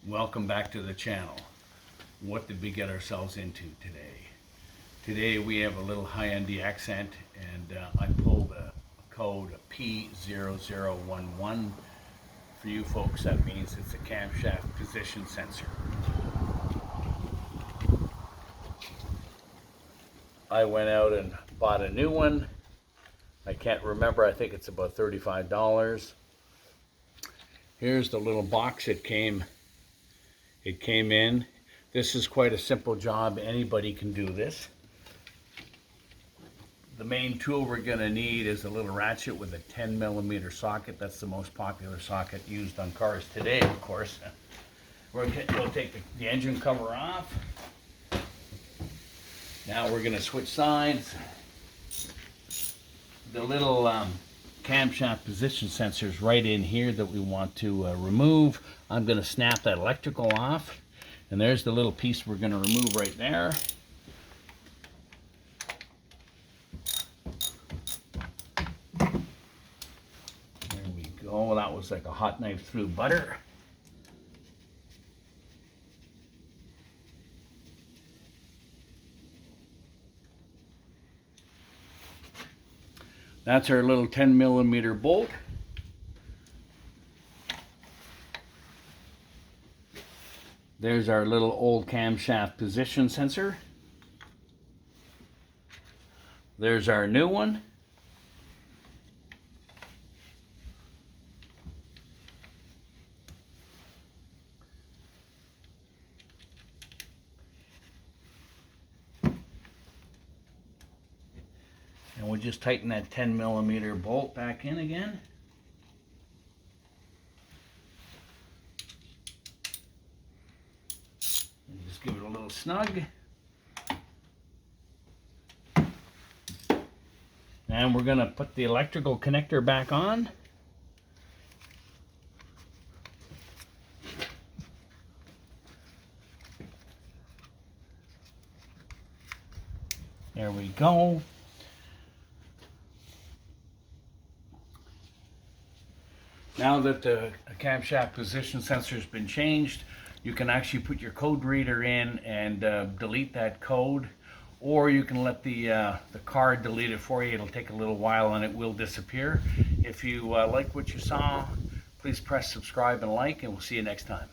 Welcome back to the channel. What did we get ourselves into today? Today we have a little Hyundai Accent, and I pulled a code P9011. For you folks, that means it's a camshaft position sensor. I went out and bought a new one. I can't remember, I think it's about $35. Here's the little box it came in. This is quite a simple job. Anybody can do this. The main tool we're going to need is a little ratchet with a 10mm socket. That's the most popular socket used on cars today, of course. We'll take the engine cover off. Now we're going to switch sides. The little camshaft position sensor is right in here that we want to remove. I'm going to snap that electrical off, and there's the little piece we're going to remove right there. There we go. That was like a hot knife through butter. That's our little 10mm bolt. There's our little old camshaft position sensor. There's our new one. And we'll just tighten that 10mm bolt back in again. And just give it a little snug. And we're going to put the electrical connector back on. There we go. Now that the camshaft position sensor has been changed, you can actually put your code reader in and delete that code, or you can let the card delete it for you. It'll take a little while and it will disappear. If you like what you saw, please press subscribe and like, and we'll see you next time.